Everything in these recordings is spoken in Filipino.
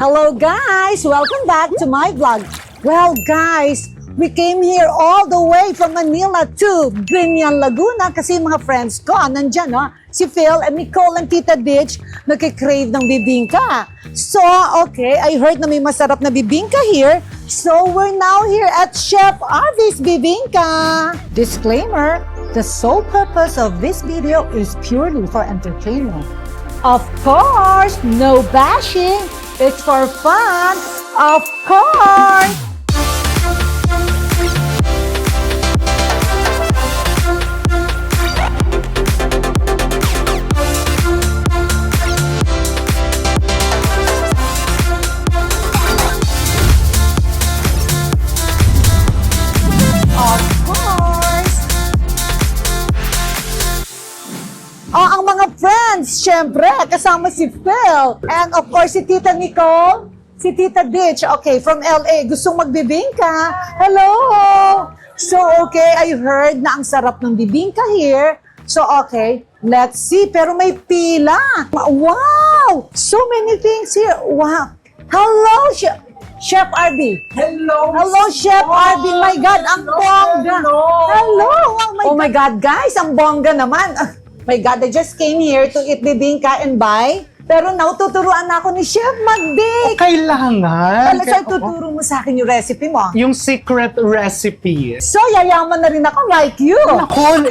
Hello guys! Welcome back to my vlog. Well guys, we came here all the way from Manila to Binyan, Laguna kasi mga friends ko, nandyan si Phil and Nicole and Tita Ditch nagkikrave ng bibingka. So, okay, I heard na may masarap na bibingka here. So, we're now here at Chef Arby's Bibingka. Disclaimer, the sole purpose of this video is purely for entertainment. Of course, no bashing. It's for fun, of course! Ang mga friends, syempre, kasama si Phil. And of course, si Tita Nicole, si Tita Ditch, okay, from LA, gustong magbibingka. Hello! So, okay, I heard na ang sarap ng bibingka here. So, okay, let's see. Pero may pila. Wow! So many things here. Wow! Hello, Chef Arby. Hello! Hello, Chef Arby. My God, ang bongga. Hello! Oh my God, guys, ang bongga naman. My God, I just came here to eat bibingka and buy. Pero now, tuturuan na ako ni Chef mag-bake. Kailangan. So, tuturo mo sa akin yung recipe mo. Yung secret recipe. So, yayaman na rin ako like you. Nakol,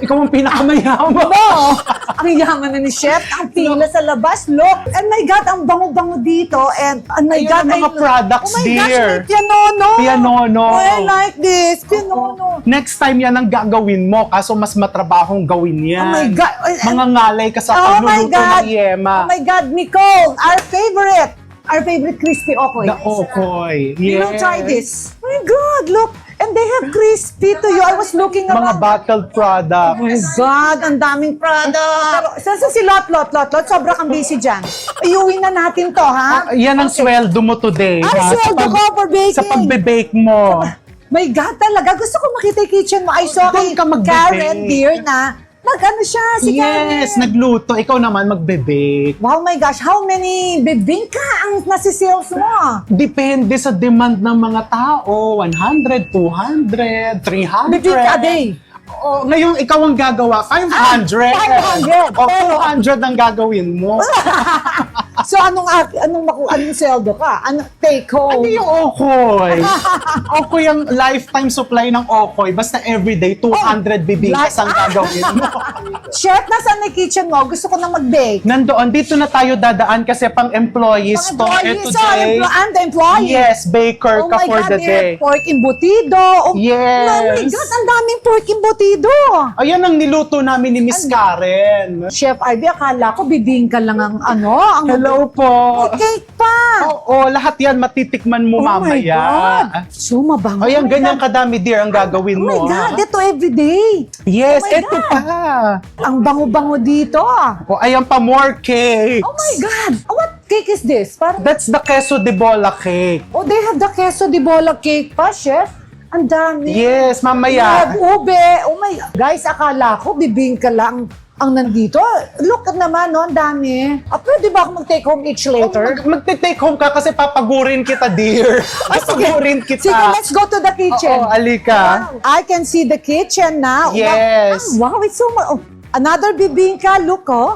ikaw ang pinakamayaman. No! Ang yaman na ni Chef. Ang pila sa labas. Look! And my God, ang bango-bango dito. And my Ayun God, ang mga products, oh my gosh, dear. may pianono. Pianono. Oh, I like this. Pianono. Next time yan ang gagawin mo, kaso mas matrabahong gawin yan. Oh my God. Mga ngalay ka sa Oh my pagluluto God. ng yema. Oh my God, Nicole, our favorite crispy okoy. The okoy. You will try this. Oh my God, look. And they have crispy to you. I was looking Mga around. bottled products. Oh my God, ang daming product. Saan si Lot? Sobra kang busy dyan. Iuwi na natin to, ha? Yan ang sweldo mo today. Ay, ha? sweldo ko for baking. Sa pagbe-bake mo. My God, talaga. Gusto ko makita yung kitchen mo. I saw Doon kay ka mag-bake. Karen, dear, na nag-ano siya, si Yes, Karen. nagluto. Ikaw naman magbe-bake. Wow, my gosh, how many bibingka ang nasi-sales mo? Depende sa demand ng mga tao. 100, 200, 300. Bibingka a day. O, ngayon, ikaw ang gagawa. 500. 500. O, 200 ang gagawin mo. So, anong sweldo ka? Take home? Ano yung okoy? Okoy ang lifetime supply ng okoy. Basta everyday, 200 bibingkas ang gagawin mo. Chef, nasaan na yung kitchen mo? Gusto ko na mag-bake. Nandoon, dito na tayo dadaan kasi pang employees to. Pang-employee. Ito, So, Jay. I'm the employee. Yes, baker Oh ka my for God, the they day. have pork embutido. Oh, Yes. Oh my God, ang daming pork embutido. Ayan ang niluto namin ni Miss Karen. Chef Ivy, akala ko bibingka lang ang ang Hello po. May cake pa. Oo, lahat yan matitikman mo Oh my mamaya. God. So, mabango. Ayan, Oh my ganyan God. kadami, dear, ang gagawin Oh my mo. God, ha? ito everyday. Yes, Oh my eto God. pa. Ang bango-bango dito. O, ayan pa, more cakes. Oh my God. What cake is this? Parang, That's the queso de bola cake. oh, they have the queso de bola cake pa, chef. Ang dami. Yes, They have mamaya. ube. Oh my God. Guys, akala ko bibingka lang ang nandito. Look naman, no? Ang dami. Pwede ba ako mag-take home each later? Magte-take home ka kasi papagurin kita, dear. Papagurin kita. Sige, let's go to the kitchen. Oo, alika. Wow. I can see the kitchen now. Yes. Wow, it's so much. Another bibingka, look, oh.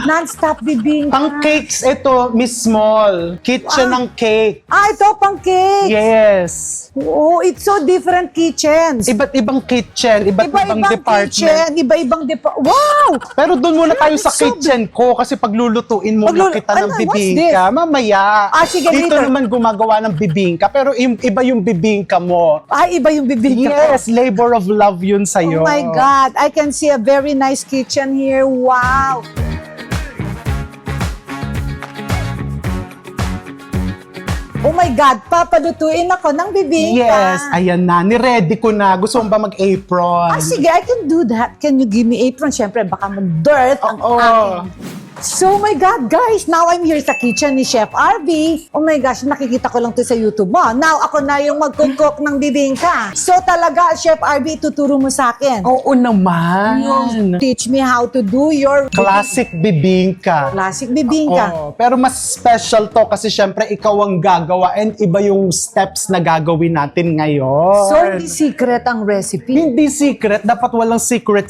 Non-stop bibingka. Pang cakes ito, Miss Small. Kitchen ng cake. Ito, pang cake. Yes. Oh, it's so different kitchens. Iba't ibang kitchen, iba't ibang department. kitchen, iba-ibang department. Wow! Pero doon muna tayo sa It's so kitchen ko kasi paglulutuin mo na kita ng Ano, what's bibingka. Mamaya. Sige, Dito later. naman gumagawa ng bibingka pero iba yung bibingka mo. Iba yung bibingka ko. Yes, labor of love yun sa'yo. Oh my God, I can see a very nice kitchen here. Wow! Oh my God, papalutuin ako ng bibingka. Yes, ayan na. Ni-ready ko na. Gusto mo ba mag-apron? Sige, I can do that. Can you give me apron? Siyempre, baka mag-dirt ang Oo. aking So, my God, guys, now I'm here sa kitchen ni Chef RV. Oh my gosh, nakikita ko lang to sa YouTube mo. Now, ako na yung magkukok ng bibingka. So, talaga, Chef RV, ituturo mo sa akin. Oo naman. You teach me how to do your Classic bibingka. classic bibingka. Oo, pero mas special to kasi syempre ikaw ang gagawa and iba yung steps na gagawin natin ngayon. So, hindi secret ang recipe. Hindi secret. Dapat walang secret.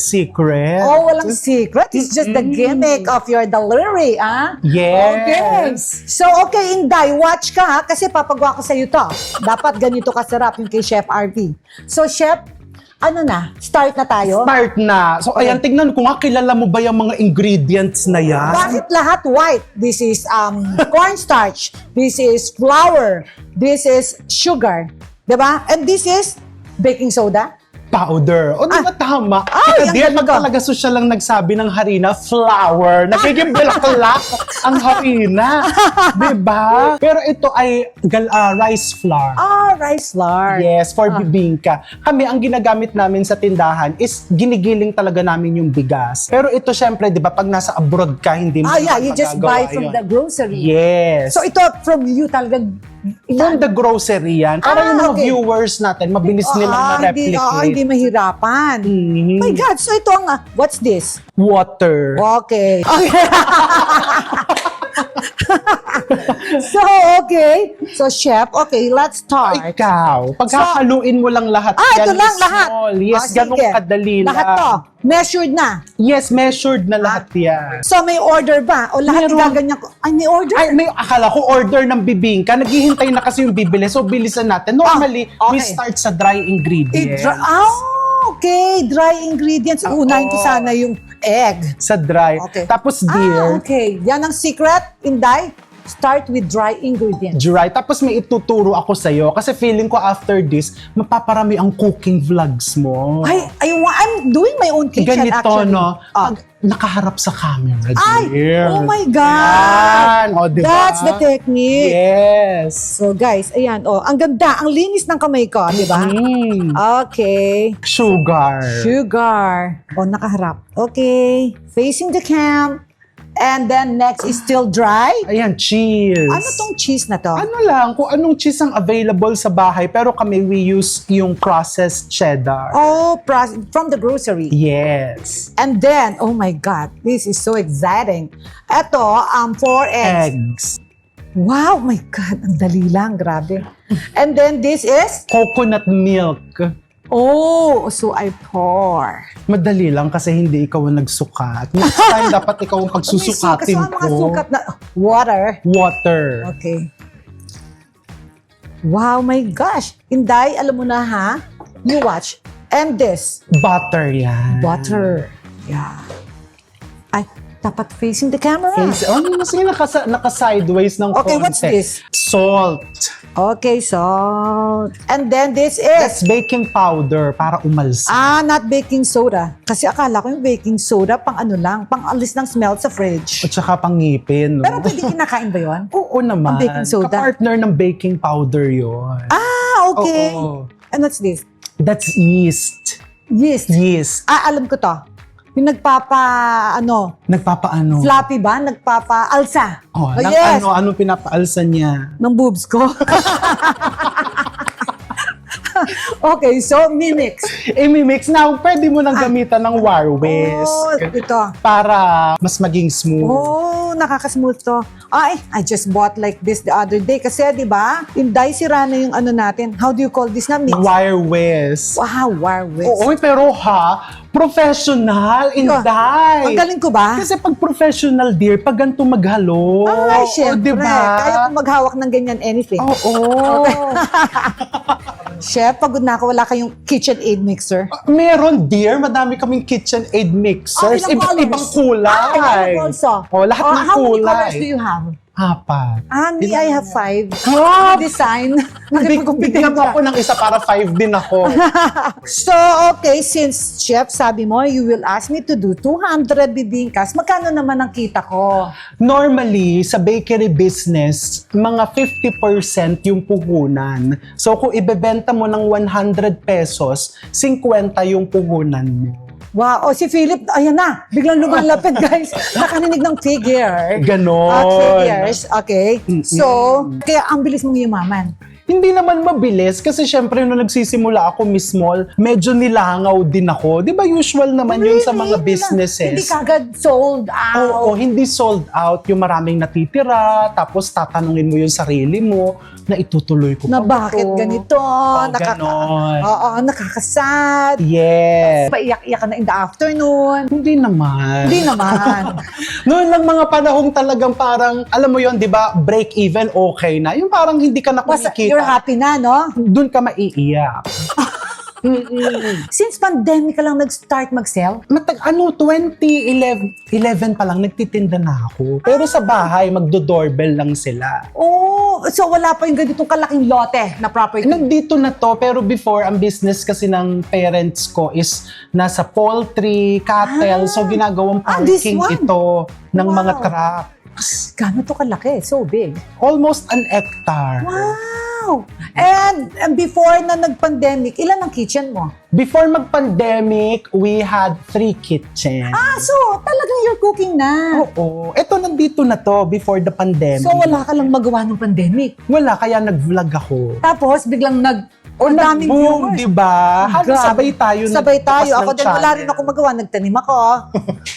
Oh, walang secret. It's just the gimmick of your delivery, ah? Okay. Yes. So, okay, Inday, watch ka ha, kasi papagawa ko sa iyo to. Dapat ganito kasarap yung kay Chef RV. So, Chef, ano na? Start na tayo? Start na. So, ayan, tignan ko nga, kilala mo ba yung mga ingredients na yan? Bakit lahat white? This is cornstarch. This is flour. This is sugar. Diba? And this is baking soda. Powder. O, di ba tama? Ay, Hindi ang lang galing. talaga social lang nagsabi ng harina, flour. Nagiging bulaklak ang harina. Diba? Pero ito ay rice flour. Rice flour. Yes, for bibingka. Kami, ang ginagamit namin sa tindahan is ginigiling talaga namin yung bigas. Pero ito, syempre, di ba, pag nasa abroad ka, hindi mo Yeah, you just buy from the grocery. Yes. So, ito from you talagang from the grocery yan. Para yung mga okay. viewers natin, mabilis nilang ma-replicate. Hindi mahirapan. Mhm. My God, so ito ang, what's this? Water. Okay. So, okay. So, Chef, okay, let's start. Ikaw, pagkakaluin mo lang lahat Ito yan, lang lahat. small. Yes, Sige. ganun kadali Lahat lang. to. Measured na. Yes, measured na lahat yan. So, may order ba? O lahat Meron. igaganyan ko? Ay, may order? Ay, may akala ko order ng bibingka. Naghihintay na kasi yung bibili. So, bilisan natin. Normally, we okay. start sa dry ingredients. Okay. Dry ingredients. Unahin ko sana yung egg. Sa dry. Okay. Tapos, dear, Okay. Yan ang secret, Inday. Start with dry ingredients. dry. Tapos may ituturo ako sa'yo. Kasi feeling ko after this, mapaparami ang cooking vlogs mo. I'm doing my own kitchen Ganito, actually. no? Pag nakaharap sa camera, dear. Oh my God! Yan. O, diba? That's the technique. Yes. So guys, ayan, ang ganda, ang linis ng kamay ko, di ba? Okay. Sugar. Sugar. Nakaharap. Okay. Facing the cam. And then next is still dry. Ayan, cheese. Ano tong cheese na to? Ano lang, kung anong cheese ang available sa bahay, pero kami, we use yung processed cheddar. From the grocery. Yes. And then, oh my God, this is so exciting. Ito, 4 eggs. Eggs. Wow, my God, ang dali lang, grabe. And then this is, Coconut milk. so I pour. Madali lang kasi hindi ikaw ang nagsukat. Next time, dapat ikaw ang pagsusukatin May mga ko. sukat na, water. Water. Okay. Wow, my gosh. Inday, alam mo na ha? You watch. And this, Butter yan. butter. Yeah. Ay, dapat facing the camera. Mas naka-sideways ng Okay, konti. what's this? Salt. Okay, salt. And then this That's is, baking powder para umalsa. not baking soda. Kasi akala ko yung baking soda, pang ano lang, pang alis ng smell sa fridge. At saka pangipin. No? Pero pwede kinakain ba yun? Oo naman. Ang baking soda? Kapartner ng baking powder yun. Okay. Oo. And what's this? That's yeast. Yeast. Yeast. Alam ko to. Yung Nagpapaano? floppy ba? Nagpapaalsa. Yes. Anong pinapaalsa niya? Ng boobs ko. Okay, so mimix. I-mix. Now, pwede mo nang gamitan ng wire whisk. Ito. Para mas maging smooth. Nakaka-smooth to. I just bought like this the other day. Kasi, di ba, Inday, sira na yung ano natin. How do you call this na mix? Wire whisk. Wow, wire whisk. Oo, pero professional, Inday. Ang galing ko ba? Kasi pag professional, dear, pag ganito maghalo. Ay, syempre. Diba? Kaya kong maghawak ng ganyan anything. Oo. Chef, pagod na ako. Wala kayong KitchenAid mixer. Meron, dear. Madami kaming KitchenAid mixers. Ilang colors? Ibang kulay. Also. Lahat ng How many kulay. colors do you have? 4. Me, I have 5. Ah! Design. Bigyan mo ako ng isa para 5 din ako. So, okay, since Chef, sabi mo, you will ask me to do 200 bibingkas, magkano naman ang kita ko? Normally, sa bakery business, mga 50% yung puhunan. So, kung ibebenta mo ng 100 pesos, 50 yung puhunan mo. Wow. O si Philip, ayan na. Biglang lumalapit, guys. Nakaninig ng figure. Ganon. Figures. Okay. So, kaya ang bilis mong yumaman. Hindi naman mabilis kasi syempre nung nagsisimula ako Miss Small, medyo nilangaw din ako. Di ba usual naman yun sa mga businesses? Hindi kagad sold out. Oo, hindi sold out. Yung maraming natitira, tapos tatanungin mo yung sarili mo na itutuloy ko Na pa bakit to. ganito? Ganon. Oo, nakakasad. Yes. Paiyak-iyak ka na in the afternoon. Hindi naman. Hindi naman. Noon lang mga panahong talagang parang, alam mo yon, di ba, break even, okay na. Yung parang hindi ka na Basta kumikita. you're happy na, no? Doon ka maiiyak. Since pandemic ka lang nag-start mag-sell? 2011 pa lang, nagtitinda na ako. Pero sa bahay, magdo-doorbell lang sila. Oh, so wala pa yung ganitong kalaking lote na property? Nandito na to, pero before, ang business kasi ng parents ko is nasa poultry, cattle, so ginagawang this parking one? ito ng mga Wow. trucks. Gano'n to kalaki? So big. Almost an hectare. Wow! And before na nag-pandemic, ilan ang kitchen mo? Before mag-pandemic, we had 3 kitchens. So talagang you're cooking na. Oo. Ito, nandito na to before the pandemic. So wala ka lang magawa ng pandemic. Wala, kaya nag-vlog ako. Tapos biglang O ang daming nag-boom, viewers. di ba? Halos Grabe. sabay tayo. Sabay tayo. nagbukas Ako ng din, wala channel. rin ako magawa. Nagtanim ako.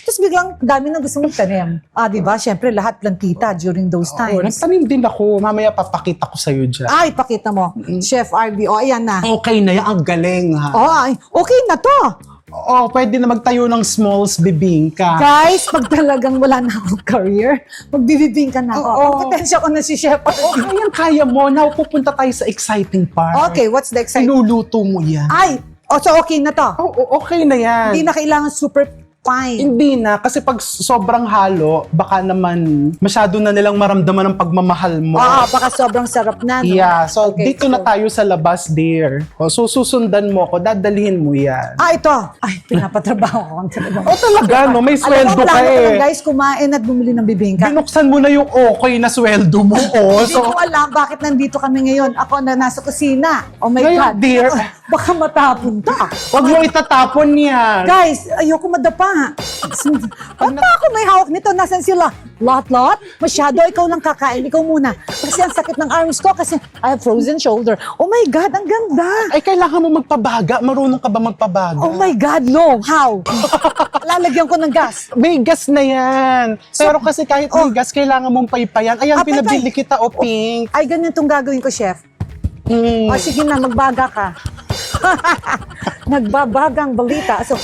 Tapos biglang dami nang gusto magtanim. Di ba? Siyempre, lahat plantita during those Oo, times. nagtanim din ako. Mamaya papakita ko sa'yo dyan. Ay, pakita mo. Chef RB. Ayan na. Okay na yan. Ang galing, ha? Ay, okay na to. Oo, pwede na magtayo ng smalls bibingka. Guys, pag talagang wala na akong career, magbibibingka na ako. Oo. Kompetensya ko na si Chef RB. Kaya mo. Now, pupunta tayo sa exciting part. Okay, what's the exciting? Sinuluto mo yan. Ay, so okay na to. Oo, okay na yan. Hindi na kailangan super fine. Hindi na, kasi pag sobrang halo, baka naman masyado na nilang maramdaman ang pagmamahal mo. Baka sobrang sarap na. No? Yeah, so Okay, dito na tayo sa labas, dear. O, so susundan mo ako, dadalhin mo yan. Ito. Ay, pinapatrabaho ko ang talagang. O talaga, no? May sweldo ka Alam mo, eh. guys, kumain at bumili ng bibingka. Binuksan mo na yung okay na sweldo mo. O, Hindi so, ko alam bakit nandito kami ngayon. Ako na nasa kusina. Oh my Ngayon, God. dear. Baka matapon ta. wag mo itatapon yan. Guys, ayoko madapa. Ba't pa ako may hawak nito? Nasaan sila? Lot? Masyado, ikaw lang kakain. Ikaw muna. Kasi ang sakit ng arms ko kasi I have frozen shoulder. Oh my God, ang ganda. Ay, kailangan mo magpabaga. Marunong ka ba magpabaga? Oh my God, no. How? Lalagyan ko ng gas. May gas na yan. Pero kasi kahit may gas, kailangan mong paypayan. Ayan, Paypay. pinabili kita, o pink. Ay, ganyan itong gagawin ko, chef. Mm. O, sige na, magbaga ka. Nagbabagang balita. So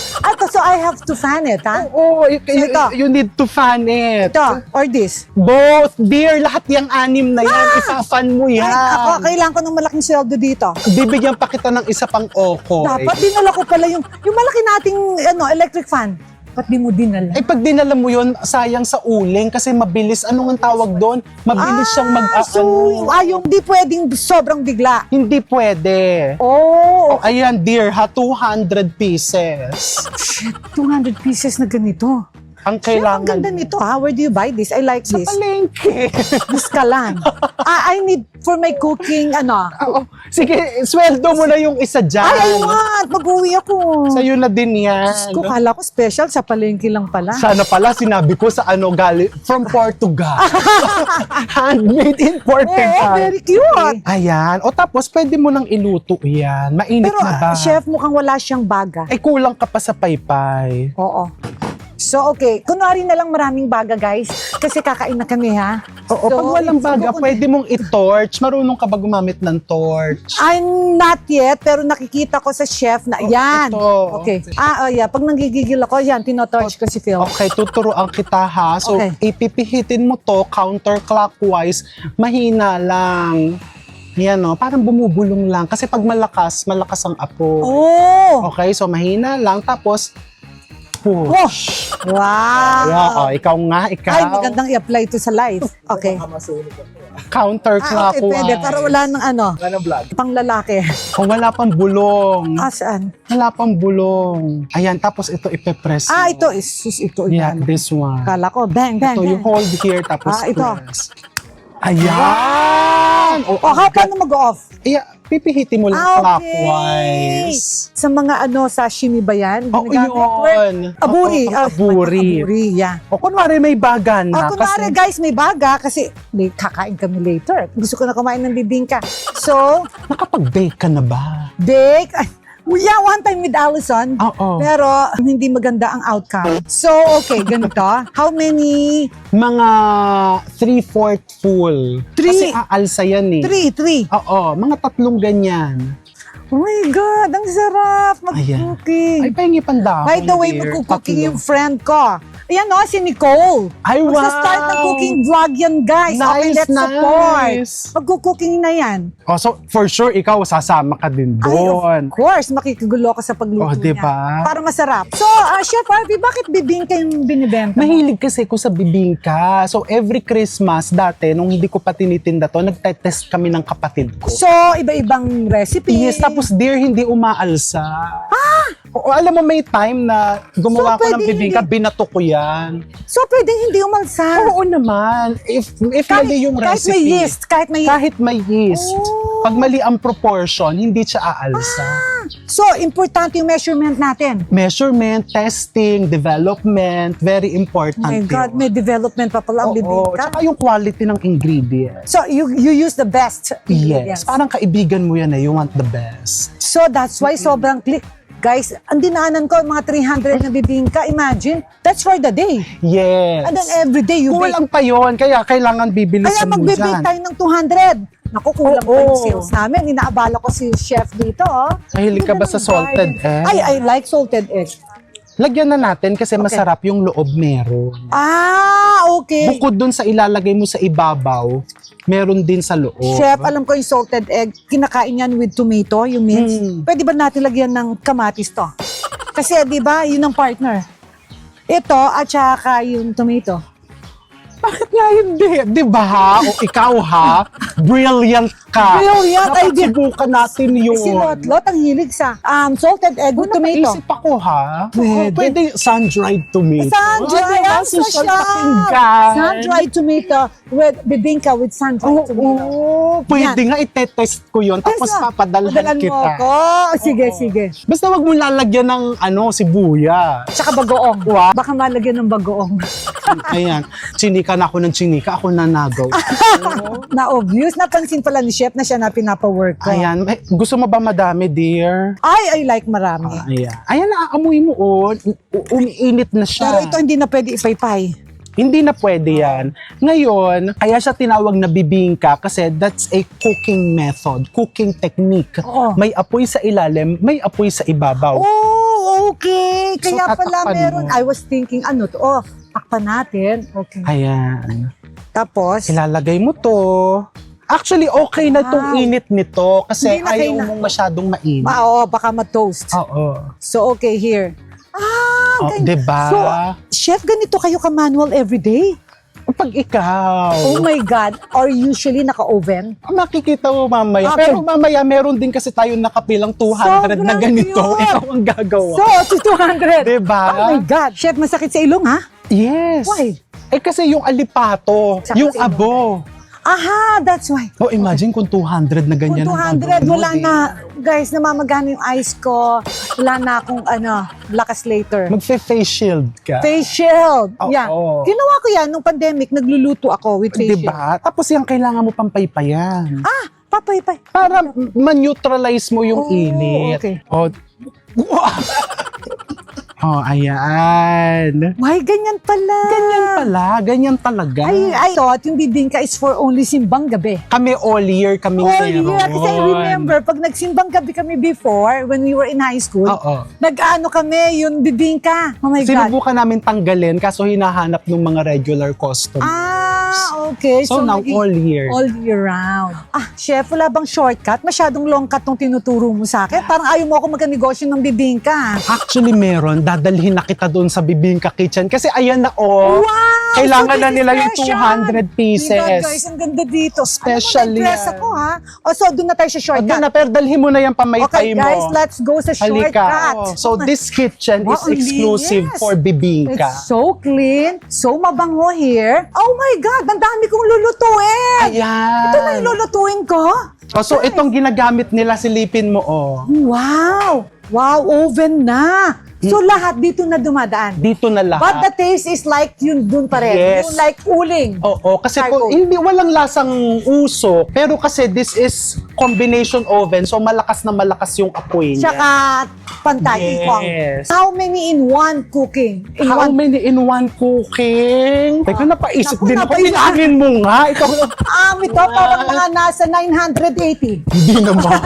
I have to fan it, ha? Oo, ito. you need to fan it. Ito, or this. Both, dear, lahat yung 6 na yan, isa-fan mo yan. Ay, ako, kailangan ko ng malaking sweldo dito. Bibigyan pa kita ng isa pang oko. Dapat dinala ko pala yung malaki nating electric fan. Ba't di mo dinala? Eh, pag dinala mo yun, sayang sa uling kasi mabilis. Ano nga tawag doon? Mabilis siyang yung di pwedeng sobrang bigla. Hindi pwede. Oh, Ayan, dear, 200 pieces. 200 pieces na ganito. Ang Chef, kailangan. ang ganda nito, ha? Where do you buy this? I like Sa this. palengke. Buskalan. I need for my cooking, Oo. Sige, sweldo mo na yung isa dyan. Ay, I want! Mag-uwi ako. Sa'yo na din yan. Ko, kala ko special sa palengke lang pala. Sana pala sinabi ko sa from Portugal. Handmade in Portugal. Very cute. Ayan. O tapos, pwede mo nang iluto yan. Mainit Pero, na ba? chef, mukhang wala siyang baga. Ay, kulang ka pa sa paypay. Oo. So, okay. Kunwari na lang maraming baga, guys. Kasi kakain na kami, ha? Oo, So, pag walang baga, siguro- pwede mong i-torch. Marunong ka ba gumamit ng torch? I'm not yet, pero nakikita ko sa chef na, yan. ito. Okay. Yeah. Pag nanggigigil ako, yan, tinotorch ko si Phil. Okay, tuturuan kita ha. So, Okay. ipipihitin mo to counterclockwise. Mahina lang. Yan o, parang bumubulong lang. Kasi pag malakas ang apo. Oh! Okay, so mahina lang. Tapos, push. Wow! Ikaw nga, ikaw. Ay, magandang i-apply to sa live. Okay. Counterclockwise. Okay, pwede. Para wala ng pang lalaki. Kung wala pang bulong. Saan? Wala pang bulong. Ayan, tapos ito ipe-press mo. Ito. Ito. Yeah, this one. Kala ko, bang. Ito, you hold here, tapos ito. press. Ayan! yan. O, how paano mag-off? Pipihitin mo lang Okay. clockwise. Sa mga sashimi ba yan? Oo, Ginagamit? yun. Aburi. Oo, aburi. Aburi, yeah. O kunwari may bagan na. Kunwari guys, may baga kasi may kakain kami later. Gusto ko na kumain ng bibingka. So, Nakapag-bake ka na ba? bake. Yeah, one time with Allison. Oo. Pero hindi maganda ang outcome. So, okay, ganito. How many? Mga 3/4 full. Three. Kasi aalsa yan eh. Three. Oo, mga 3 ganyan. Oh my God, ang sarap mag-cooking. Ay, pahingi pandahon. By the way, dear. mag-cooking 3. yung friend ko. Ayan si Nicole. Ay, wow! Magsa-start ng cooking vlog yan, guys. Okay, Nice, let's support. nice. Mag-cooking na yan. Oh, so for sure, ikaw sasama ka din Ay, doon. of course, makikigulo ka sa pagluto Oh, diba? niya. Para masarap. So, Chef Harvey, bakit bibingka yung binibenta mo? Mahilig kasi ko sa bibingka. So every Christmas, dati, nung hindi ko pa tinitinda to, nagtetest kami ng kapatid ko. So, iba-ibang recipe. Yes, tapos dear, hindi umaalsa. O, alam mo, may time na gumawa So, ko ng pwede bibingka, hindi- binato ko yan. So, pwedeng hindi umalsa. Oo naman. If mali yung kahit recipe. may yeast, kahit may yeast. Kahit may yeast. Oh. Pag mali ang proportion, hindi siya aalsa. So, importante yung measurement natin. Measurement, testing, development, very important. Oh my God, yun. may development pa pala ang Oo, bibingka. tsaka yung quality ng ingredients. So, you use the best ingredients. Yes, parang kaibigan mo yan you want the best. So, that's why sobrang click. Guys, ang dinaanan ko, mga 300 na bibingka. Imagine, that's for the day. Yes. And then every day you bake. Kulang pa yun, kaya kailangan bibili Kaya sa magbe-bake minsan. tayo ng 200. Naku, kulang pa Oo. yung sales namin. Inaabala ko si chef dito. Mahilig ka ba sa salted egg? Ay, I like salted egg. Lagyan na natin kasi masarap yung loob meron. Okay. Bukod dun sa ilalagay mo sa ibabaw, meron din sa loob. Chef, alam ko yung salted egg, kinakain yan with tomato, yung mince. Pwede ba natin lagyan ng kamatis to? Kasi, di ba, yun ang partner. Ito, at saka yung tomato. Bakit nga hindi? Di ba? O ikaw ha? Brilliant ka. Brilliant idea. Subukan natin yun. Si Lotlot ang hilig sa salted egg with tomato. Naisip ako ha? Pwede. Pwede sun-dried tomato. Sun-dried, diba? ang Social social. pakinggan. Sun-dried tomato with bibingka with sun-dried tomato. Pwede nga itetest ko yun. Tapos Yes, papadalhan Padalan mo kita. ako. Sige, sige. Basta wag mo lalagyan ng sibuya. Tsaka bagoong. Wow. Baka malagyan ng bagoong. Ayan. Chinika na ako ng chinika. Ako nanagaw. Na-obvious. Napansin pala ni chef na siya na pinapawork ko. Ayan. Gusto mo ba madami, dear? I like marami. Ayan. Ayan, naaamoy mo, umiinit na siya. Pero ito hindi na pwede ipaypay. Hindi na pwede yan. Ngayon, kaya siya tinawag na bibingka kasi that's a cooking method, cooking technique. Oo. May apoy sa ilalim, may apoy sa ibabaw. Oh, okay. So, Kaya pala tatakpan meron. mo. I was thinking, takpan natin. Okay. Ayan. Tapos, Ilalagay mo to. Actually, okay na tong Wow. init nito kasi Hindi na ayaw kailangan. mong masyadong mainit. baka ma-toast. Oo. So, okay, here. Oh, ganyan. diba? So, chef, ganito kayo ka-manual everyday? Pag ikaw, Oh my God. Or usually naka-oven? makikita mo mamaya. Okay. Pero mamaya, meron din kasi tayo nakapilang 200 na Sobrang ganito. cute. Ikaw ang gagawa. So, 200. Diba? Oh my God. Chef, masakit sa ilong, ha? Yes. Why? Kasi yung alipato, Tsaka yung sa abo. Aha, that's why. Oh, imagine kung 200 na ganyan. Kung ang 200, gagawin mo, wala di. na. Guys, namamagana yung eyes ko. Wala na akong lakas later. Magfe-face shield ka. Face shield. Oo. Yeah. Ginawa ko yan nung pandemic. Nagluluto ako with face shield. Diba? Tapos yung kailangan mo pang paypayan. Papay. Para man-neutralize mo yung Oh, init. okay. Ayan. Why, ganyan pala. Ganyan talaga. I thought yung bibingka is for only simbang gabi. Kami all year kami Oh, meron. yeah. Kasi I remember, pag nagsimbang gabi kami before, when we were in high school, Oo. nag-ano kami, yung bibingka. Oh my God. Sinubukan namin tanggalin kaso hinahanap ng mga regular customers. Okay. So now naging all year. all year round. Chef, wala bang shortcut? Masyadong long cut tong tinuturo mo sa akin. Parang ayaw mo ako magka-negosyo ng bibingka. Actually meron, dadalhin na kita doon sa Bibingka Kitchen. Kasi ayan na Wow! Kailangan So na this nila is yung special. 200 pieces. Diba, guys, ang ganda dito. Special Alam mo, na-impress yan. ako, ha? So, doon na tayo sa Doon shortcut. na, pero dalhin mo na yung pamaypay Okay, mo. guys, let's go sa Halika. shortcut. So this kitchen Wow, is ang exclusive linis. for Bibingka. It's so clean, so mabango here. Oh my God, ang dami kong lulutuin. Ayan. Ito na yung lulutuin ko. So, itong ginagamit nila, silipin mo, oh. Wow! Wow, oven na. So, lahat dito na dumadaan. Dito na lahat. But the taste is like yun dun pa rin. Yes. Yung like uling. Oo, kasi Charcoal. hindi walang lasang uso, pero kasi this is combination oven, so malakas na malakas yung apoy niya. Tsaka pantay, Yes. equal. How many in one cooking? In How one many in one cooking? Teka, napaisip Naku, din ako. napaisip. Bilangin mo nga. Ikaw, ito parang mga nasa 980. hindi naman.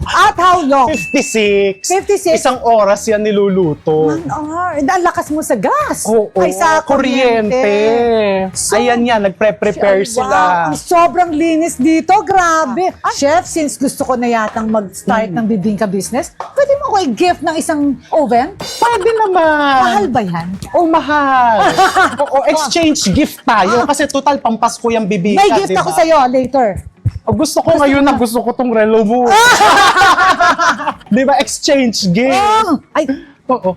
At how long? 56. 56. Isang oras yan niluluto. 1 hour. Ang lakas mo sa gas. Oo, Ay, sa kuryente. So, Ayan yan, nagpre-prepare Wow, sila. ang sobrang linis dito. Grabe. Chef, since gusto ko na yatang mag-start ng bibingka business, pwede mo ko i-gift ng isang oven? Pwede naman. Mahal ba yan? Oh, mahal. Oo, exchange gift tayo. Kasi total, pampasko yung bibingka, May gift ako sa'yo later. Oh, gusto ko ngayon na gusto ko tong relo mo. Di ba? Exchange gift. Oh, ay, Oo.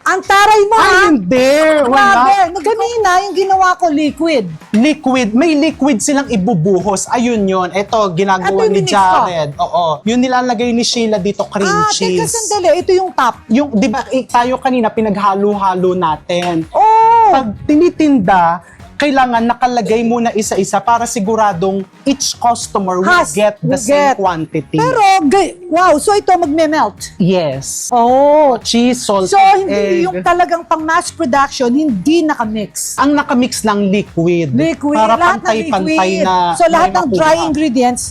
ang taray mo Ay, ha? hindi. Grabe. Wala. Ganina, yung ginawa ko liquid. Liquid. May liquid silang ibubuhos. Ayun yun. Ito, ginagawa Ito yung ni minix ko. Jared. Oo. Yung nilalagay ni Sheila dito, cream Teka cheese. sandali. Ito yung top. Yung, di ba, tayo kanina pinaghalo-halo natin. Oh! Pag tinitinda, kailangan nakalagay muna isa-isa para siguradong each customer will get the same quantity. Pero, wow, so ito magme-melt. Yes. Oh. Cheese, salt, So, egg. hindi yung talagang pang mass production, hindi nakamix. Ang nakamix lang liquid. Liquid, Para lahat ng pantay-pantay liquid. na So, lahat may ng makuha. dry ingredients,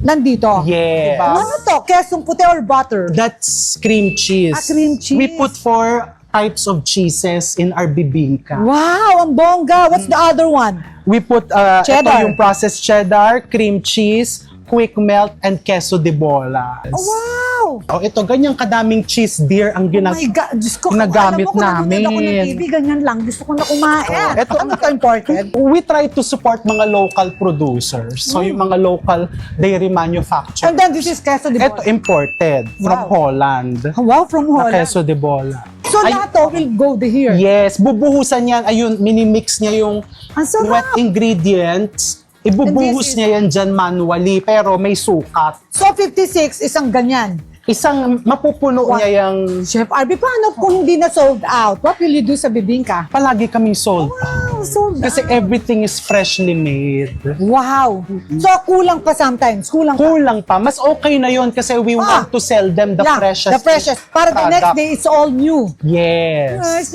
nandito. Yes. Ano to? Kesong puti or butter? That's cream cheese. Cream cheese. We put 4 types of cheeses in our bibingka. Wow, ang bongga. What's the other one? We put Cheddar. ito yung processed cheddar, cream cheese, quick melt, and queso de bola. Oh, wow! Oh, ito, ganyang kadaming cheese dear ang Oh my God, Diyos ko, ginagamit alam mo, kung nanonood ako ng namin. TV, ganyan lang. Gusto ko na kumain. Oh, eto, ano to imported? We try to support mga local producers. So, yung mga local dairy manufacturers. And then this is queso de Ito, bola. imported from Wow. Holland. Wow, from Na Holland. queso de bola. So lahat to will go here. Yes, bubuhusan yan. Ayun, minimix niya yung Ang sarap. wet ingredients. Ibubuhus And this is- niya yan dyan manually, pero may sukat. So 56, isang ganyan. Isang mapupuno Wow. niya yung Chef Arby, paano kung hindi na sold out? What will you do sa bibingka? palagi kaming sold. Wow, sold Kasi out. everything is freshly made. Wow. So kulang pa sometimes. Kulang pa. Kulang pa. Mas okay na yon kasi we want to sell them the Yeah, freshest. the freshest. Para the next product. day, it's all new. Yes. Yes,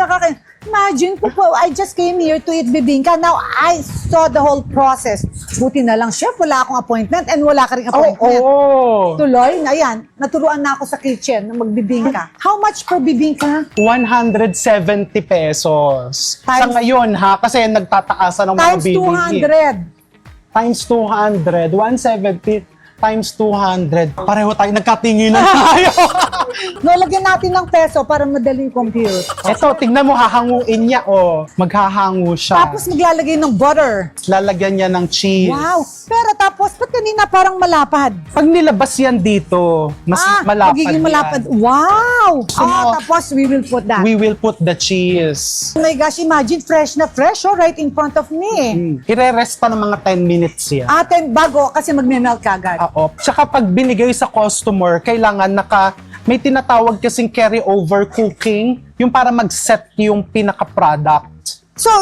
Imagine po, I just came here to eat bibingka. Now, I saw the whole process. Buti na lang, chef, wala akong appointment and wala ka rin Oh, appointment. oh. Tuloy, ayan, naturuan na ako sa kitchen na magbibingka. How much per bibingka? 170 pesos. Sa Times- ngayon ha, kasi nagtataasan ng mga Times bilihin. 200. Times 200, 170 times 200. Pareho tayo, nagkatinginan tayo. No, lagyan natin ng peso para madaling compute. Eto, tignan mo, hahanguin niya, oh. Maghahango siya. Tapos maglalagay ng butter. Lalagyan niya ng cheese. Wow. Pero tapos, ba't kanina parang malapad? Pag nilabas yan dito, mas malapad magiging yan. malapad. Wow! So, Tapos we will put that. We will put the cheese. Oh my gosh, imagine fresh na fresh, oh, right in front of me. Ire-rest pa ng mga 10 minutes yan. Atin, bago, kasi magme-melt kagad. Oo. Tsaka pag binigay sa customer, kailangan may tinatawag kasing carry-over cooking, yung para mag-set yung pinaka-product. So,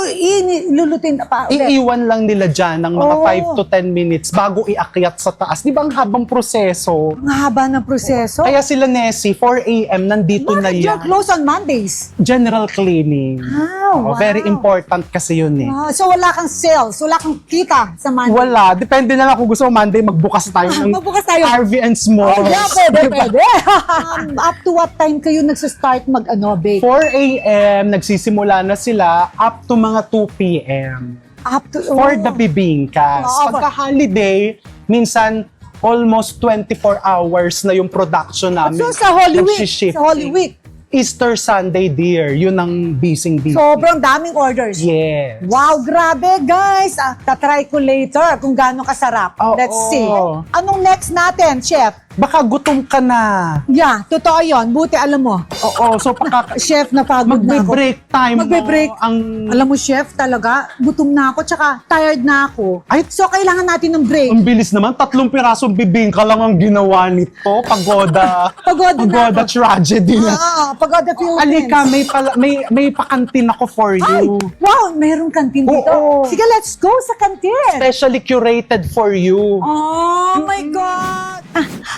lulutin pa ulit. Iiwan lang nila dyan ng mga Oh. 5 to 10 minutes bago iakyat sa taas. Di ba ang habang proseso? Ang haba ng proseso. Kaya sila Nessie, 4 a.m. nandito na Bakit you're yan. close on Mondays? General cleaning. Wow. Very important kasi yun eh. So, wala kang sales, wala kang kita sa Monday. Wala. Depende na lang kung gusto mo Monday, magbukas tayo ng Magbukas tayo. RV and Smalls. Oh, yeah, pwede. Up to what time kayo nagsistart bake? 4 a.m. nagsisimula na sila up to mga 2 p.m. Up to, For the bibingkas. Oo. Pagka holiday, minsan almost 24 hours na yung production namin. So, sa Holy Week, Nagsishift. sa Holy Week, Easter Sunday, dear. Yun ang busy. sobrang daming orders. Yes. Wow, grabe guys. Tatry ko later kung gaano kasarap. Oo. Let's see. Anong next natin, chef? Baka gutom ka na. Yeah, totoo yun. Buti alam mo. Oo, so Chef, napagod na ako. magbe-break time Magbe-break. mo. Ang... Alam mo, chef, talaga, gutom na ako, tsaka tired na ako. Ay, So, kailangan natin ng break. ang bilis naman. 3 pirasong bibingka lang ang ginawa nito. Pagoda. Pagoda na Pagoda ako. tragedy na. Pagoda Philippines. Alika, may pakantin ako for Ay, you. wow, mayroong kantin dito. Oo. Sige, let's go sa kantin. Specially curated for you. Oh my God!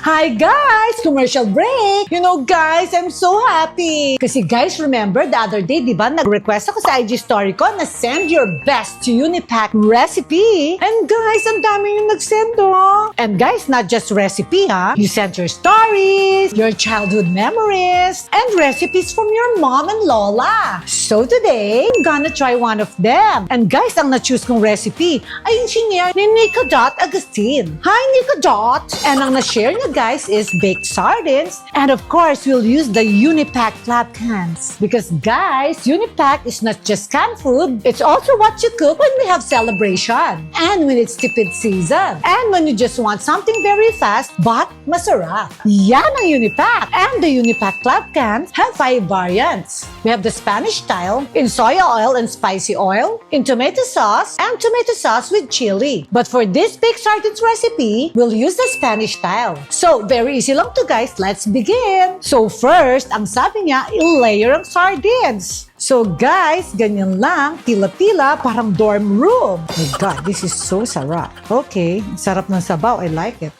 Hi guys! Commercial break! You know guys, I'm so happy! Kasi guys, remember the other day, di ba, nag-request ako sa IG story ko na send your best Unipack recipe. And guys, ang dami yung nag-send oh. And guys, not just recipe ha. You sent your stories, your childhood memories, and recipes from your mom and lola. So today, I'm gonna try one of them. And guys, ang na-choose kong recipe ay yung shinare ni Nika Dot Agustin. Hi, Nika Dot! And ang na-share niya guys is baked sardines. And of course, we'll use the Unipack flap cans. Because guys, Unipack is not just canned food, it's also what you cook when we have celebration. And when it's tipid season. And when you just want something very fast but masarap. Yan ang Unipack. And the Unipack flap cans have 5 variants. We have the Spanish style, in soya oil and spicy oil, in tomato sauce, and tomato sauce with chili. But for this baked sardines recipe, we'll use the Spanish style. So, very easy lang to guys. Let's begin. So first, ang sabi niya, i-layer ang sardines. So guys, ganyan lang, tila-tila, parang dorm room. Oh my God, this is so sarap. Okay, sarap ng sabaw. I like it.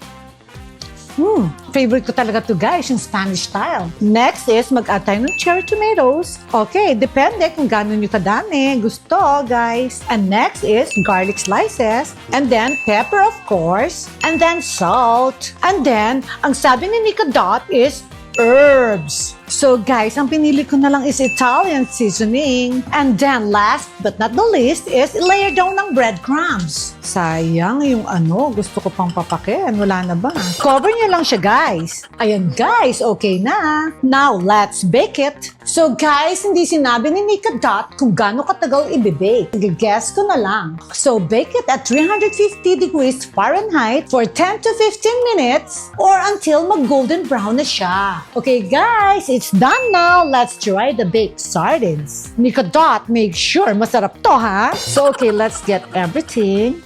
Favorite ko talaga to guys, yung Spanish style. Next is mag-add tayo ng cherry tomatoes. Okay, depende kung gano'n nyo kadami gusto, guys. And next is garlic slices. And then pepper, of course. And then salt. And then, ang sabi ni Nika Dot is herbs. So guys, ang pinili ko na lang is Italian seasoning. And then last but not the least is layer down ng breadcrumbs. Sayang yung gusto ko pang papakin. Wala na ba? Cover niyo lang siya guys. Ayan guys, okay na. Now let's bake it. So guys, hindi sinabi ni Nika Dot kung gaano katagal i-bake. Guess ko na lang. So bake it at 350 degrees Fahrenheit for 10 to 15 minutes or until mag-golden brown na siya. Okay guys, it's done now. Let's try the baked sardines. Nika Dot, make sure masarap to ha. So okay, let's get everything.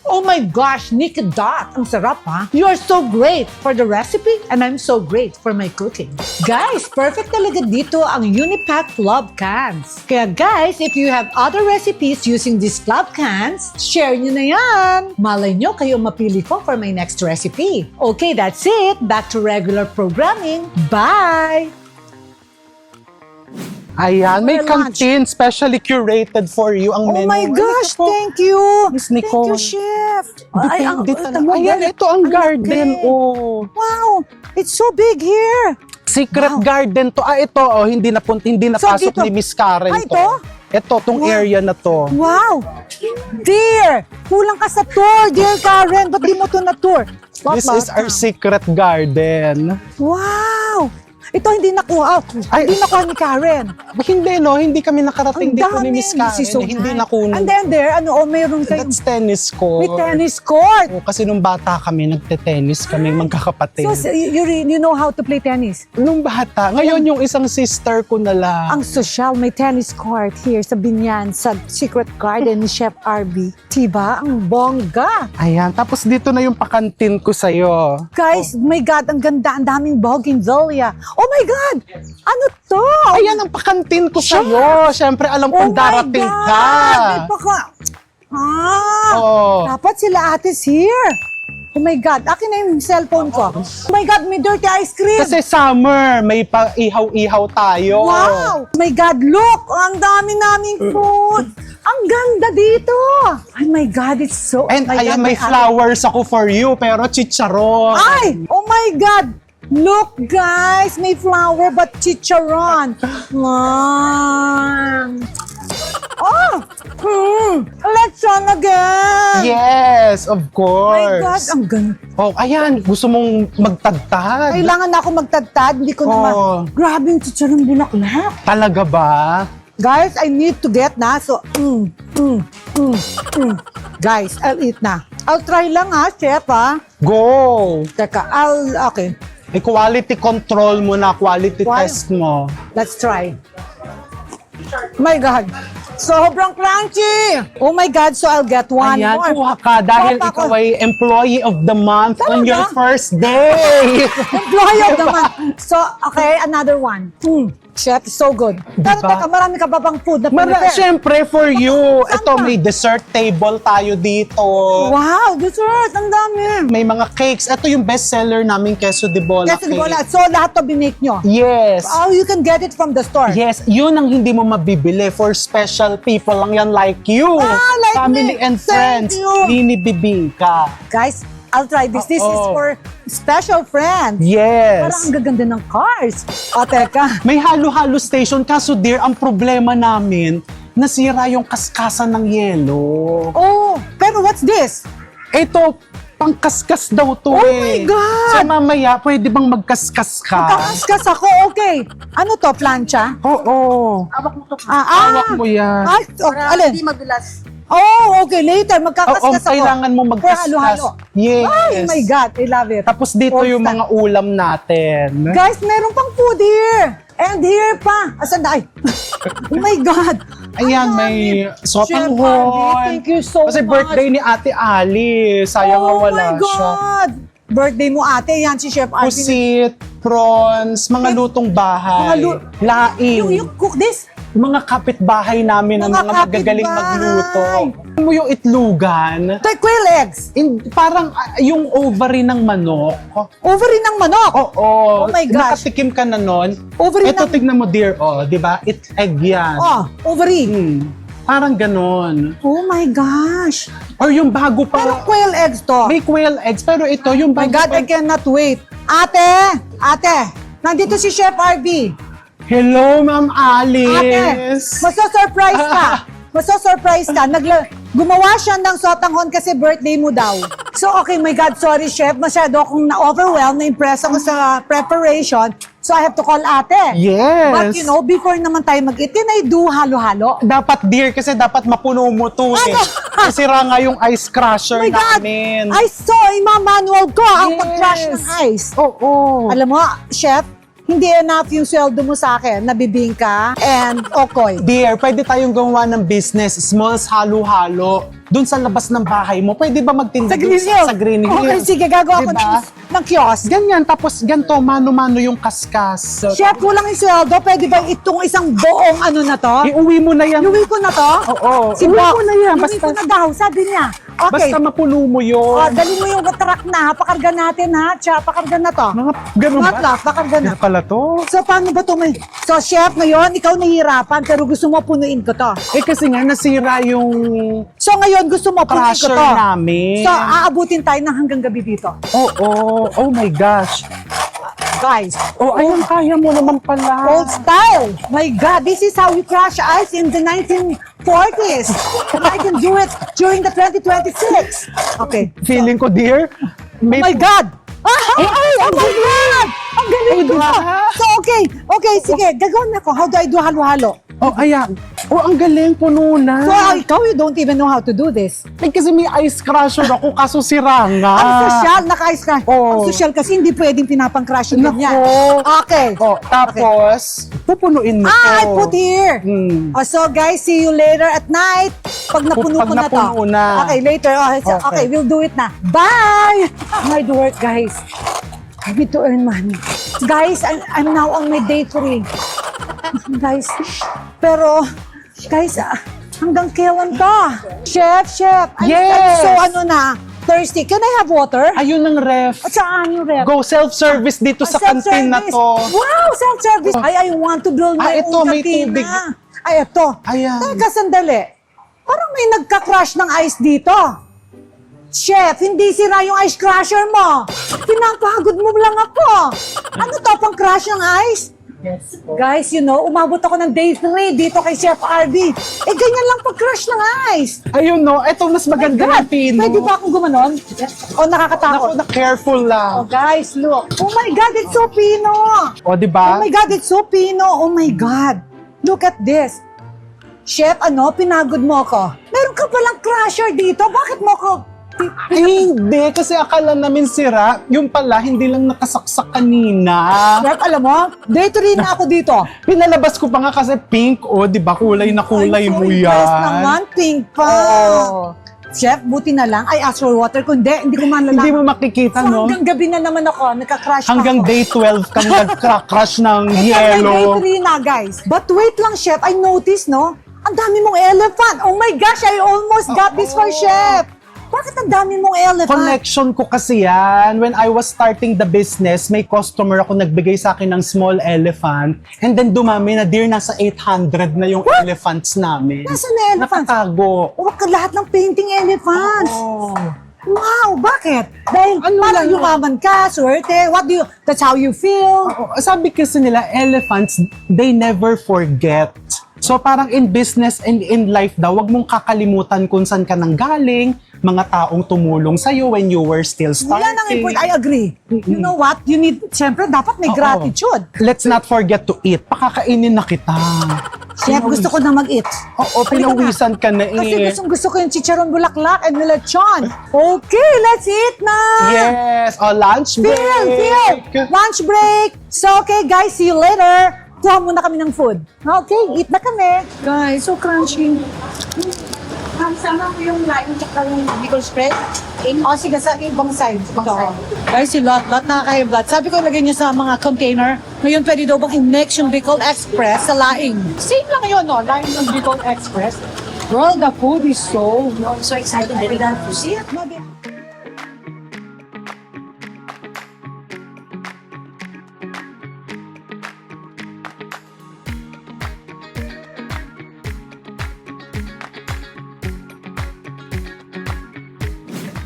Oh my gosh, Nika Dot, ang sarap ha. You are so great for the recipe and I'm so great for my cooking. Guys, perfect talaga dito ang Unipack flop cans. Kaya guys, if you have other recipes using these flop cans, share nyo na yan. Malay nyo kayo mapili ko for my next recipe. Okay, that's it. Back to regular programming. Bye! Ayan, may For lunch. canteen specially curated for you ang Oh menu. my gosh, Ay, ito po. thank you. Miss Thank Nicole. you, Chef. Depende talaga. Ayan, ito ang garden. laki. Oh. Wow, it's so big here. Secret Wow. garden to. Ito, hindi So, napasok dito- ni Miss Karen Ay, to. ito? Ito, tong Wow. area na to. Wow! Dear! Kulang ka sa tour, dear Karen. Ba't di mo to na tour? This is our secret garden. Wow! Ito hindi nakuha. Ay. Hindi nakuha ni Karen. Hindi, no? Hindi kami nakarating Ang dito dami. ni Miss Karen. This is so Hindi nice. nakunan. And then there, mayroon kayong That's tennis court. may tennis court. Oo, kasi nung bata kami, nagte-tennis kami magkakapatid. So, you know how to play tennis? Nung bata, ngayon yung isang sister ko na lang. Ang social, may tennis court here sa Binyan, sa Secret Garden ni Chef RB. Diba? Ang bongga. Ayan, tapos dito na yung pakantin ko sa'yo. Guys, my God, ang ganda, ang daming bougainvillea. Oh my God! Ano to? Ayan ang pakantin ko sa'yo. Siyempre, alam kong darating ka. May paka... Oo. Dapat sila atis here. Oh my God, akin na yung cellphone ko. Oh my God, may dirty ice cream. Kasi summer, may pa-ihaw-ihaw tayo. Wow! Oh my God, look! Ang dami naming food. Ang ganda dito. Oh my God, it's so... And oh my ayan, God, may flowers ako for you, pero chicharon. Ay! Oh my God! Look, guys! May flower but chicharon. Oh! Lechon again! Yes, of Oh my course. God, ang ganda. Oh, ayan, gusto mong magtagtad? Kailangan na ako magtagtad. Hindi ko Oh. naman. Grabe yung chicharon bulaklak. Talaga ba? Guys, I need to get na. So, Guys, I'll eat na. I'll try lang chef Go! Teka, okay. I-quality control mo na, quality test mo. Let's try. My God. Sobrang crunchy! Oh my God, so I'll get one Ayan, more. kuha ka dahil Papa ikaw ko. ay employee of the month on Talaga? your first day. Employee of the month. So, okay, another one. Chef, so good. Pero Diba? teka, marami ka ba bang food na prepare? Siyempre, for you. Saan Ito, ka? may dessert table tayo dito. Wow, dessert! Ang dami! May mga cakes. Ito yung best seller namin, queso de bola Yes, cake. so lahat to binake nyo? Yes. Oh, you can get it from the store? Yes, yun ang hindi mo mabibili for special people lang yan like you. Like Family me. and Thank friends. you. Nini Bibingka. Guys, I'll try this. This is Oo. for special friends. Yes. Parang ang gaganda ng cars. O, teka. May halo-halo station. Kaso dear, ang problema namin, nasira yung kaskasan ng yelo. Oh, pero what's this? Ito, pangkaskas daw to Oh eh. my God! So mamaya, pwede bang magkaskas ka? Kakaskas ako, okay. Ano to, plancha? Oo. Hawak mo to. Hawak mo yan. Ay, oh, Para alin? hindi madulas. Oh, okay, later, Oo, magkakaskas ako. kailangan mo magkaskas. For halo-halo. Yes. Ay, my God, I love it. Tapos dito Old yung style. mga ulam natin. Guys, meron pang food here. And here pa. Asan na? Ay. Oh my God. Ayan, Ang may dami. sotanghon. Chef Andy, thank you so Kasi much. birthday ni Ate Ali. Sayang nga wala Oh my siya. God. Birthday mo ate, yan si Chef Arvin. Pusit, prawns, mga lutong bahay. Laing. You cook this? Mga kapitbahay namin ang Mga mga magagaling kapitbahay. magluto. Alam mo yung itlugan? Take quail eggs. Parang yung ovary ng manok. Ovary ng manok. Oo. Oh my gosh. Nakatikim ka na nun. Ovary Ito, ng- tignan mo dear, di ba? It's egg yan. Oh, ovary. Parang ganon. Oh my gosh. Or yung bago Pero pa, quail eggs to. may quail eggs, pero ito yung My bago God, pa. I cannot wait. Ate, nandito si Chef RB. Hello, Ma'am Ate, Alice. maso-surprise ka. Maso-surprise ka. Gumawa siya ng sotanghon kasi birthday mo daw. So, okay, my God, sorry, Chef. Masyado akong na-overwhelmed, na-impress ako sa preparation. So, I have to call ate. Yes. But you know, before naman tayo mag-eat, can I do halo-halo? Dapat dear, kasi dapat mapuno mo to eh. Ano? Kasi nga yung ice crusher Oh my God! namin. I saw manual ko ang Yes. pag-crush ng ice. Oo. Alam mo, Chef, hindi enough yung sweldo mo sa akin na bibingka and okoy. Dear, pwede tayong gumawa ng business, smalls halo-halo. Doon sa labas ng bahay mo, pwede ba magtinda Sa doon Green Hills. Sa Green Hills? Okay, sige, gagawa ko Diba? ng kiosk. Ganyan, tapos ganito, mano-mano yung kaskas. Chef, kulang yung sweldo. Pwede ba itong isang buong ano na to? Iuwi mo na yan. Iuwi ko na to? Oo. Si Iuwi Box. mo na yan. Iuwi ko na daw, sabi niya. Okay. Basta mapuno mo yun. Dali mo yung truck na, pakarga natin ha. Tsaka pakarga na to. Mga ganun Not ba? laugh, pakarga na. Ganun pala to. So, paano ba ito may... So, Chef, ngayon, ikaw nahihirapan, pero gusto mo punuin ko to. Eh kasi nga, nasira yung So, ngayon, gusto mo punuin ko crusher to. namin. So, aabutin tayo ng hanggang gabi dito. Oo. Oh my gosh. Guys, Oh, ayun, kaya mo naman pala. old style. My God, this is how we crush ice in the 1940s. And I can do it during the 2026. Okay. Feeling ko, dear, may... Oh my God! Ay, oh my God! Ang galing ko! Diba? So, okay, sige, gagawin ako. How do I do halo-halo? Oh, ayan. Oh, ang galing, puno na. So, ikaw, you don't even know how to do this. Eh, kasi may ice crusher ako, kaso sira nga. Ang social, naka-ice crush. Oh. Ang social kasi hindi pwedeng pinapang-crush yung ganyan. Nako. Okay. Oh, tapos, pupunuin mo I to. put here. So guys, see you later at night. Pag napuno Pag ko na to. napuno na. Okay, later. Okay, Okay. we'll do it na. Bye! Hard work, guys. I need to earn money. Guys, I'm now on my day 3. Guys, pero, guys, hanggang kailan to? Chef, I'm Yes! so thirsty. Can I have water? Ayun ang ref. At saan yung rep? Go self-service dito sa kantin na Self-service. to. Wow, self-service. I want to build my ito, own may cantina. tubig. Ay, ito. Ayan. Teka, sandali. Parang may nagka-crush ng ice dito. Chef, hindi sira yung ice crusher mo. Pinapagod mo lang ako. Ano to, pang crush ng ice? Yes. Guys, you know, umabot ako ng day 3 dito kay Chef RB. Eh, ganyan lang pag-crush ng ice. Ayun no, eto mas maganda yung pino. Pwede ba akong gumanon? O, nakakatakot? Naku, careful Oh, lang. guys, look. Oh my God, it's so pino. O, di Oh ba? my God, it's so pino. Oh my God. Look at this. Chef, pinagod mo ako. Meron ka palang crush cashier dito? Bakit mo ko... Ay, hindi. Kasi akala namin sira. Yung pala, hindi lang nakasaksak kanina. Chef, alam mo, day 3 na ako dito. Pinalabas ko pa nga kasi pink, oh. Di ba kulay na kulay I'm so mo impressed yan. naman, pink pa. Oo. Chef, buti na lang. I asked for water. Kung hindi ko man Hindi mo makikita, So, no? hanggang gabi na naman ako, nagka-crush Hanggang pa ako. day 12 kang nagka-crush ng Hanggang yellow. day 3 na, guys. But wait lang, Chef. I noticed, no? Ang dami mong elephant. Oh my gosh, I almost got this for Chef. Bakit ang dami mong elephant? Connection ko kasi yan. When I was starting the business, may customer ako nagbigay sa akin ng small elephant. And then dumami na, dear, nasa 800 na yung elephants namin. Nasaan na elephants? Nakatago. Oh, lahat ng painting elephants. Oh. Wow, bakit? Dahil Ano parang lang? yumaman ka, swerte. That's how you feel? Sabi kasi nila, elephants, they never forget. So parang in business and in life daw, wag mong kakalimutan kung saan ka nang galing, mga taong tumulong sa'yo when you were still starting. Yan ang important. I agree. You know what? You need, siyempre, dapat may Oo. gratitude. Let's not forget to eat. Pakakainin na kita. Chef, gusto ko na mag-eat. Oo, pinawisan ka na Kasi eh. gusto ko yung chicharon bulaklak and lechon. Okay, let's eat na! Yes! O, lunch break! Phil! Lunch break! So, okay guys, see you later. Kuha muna kami ng food. Okay, eat na kami. Guys, so crunchy. Sama ko yung lime tsaka yung pickle spread. O, sige, sa ibang side. Guys, si Lot nakaka-high blood. Sabi ko, lagay niya sa mga container. Ngayon, pwede daw bang i-mix yung Bicol Express sa laing. Same lang yun, no? Laing ng Bicol Express. Girl, the food is so excited to see it.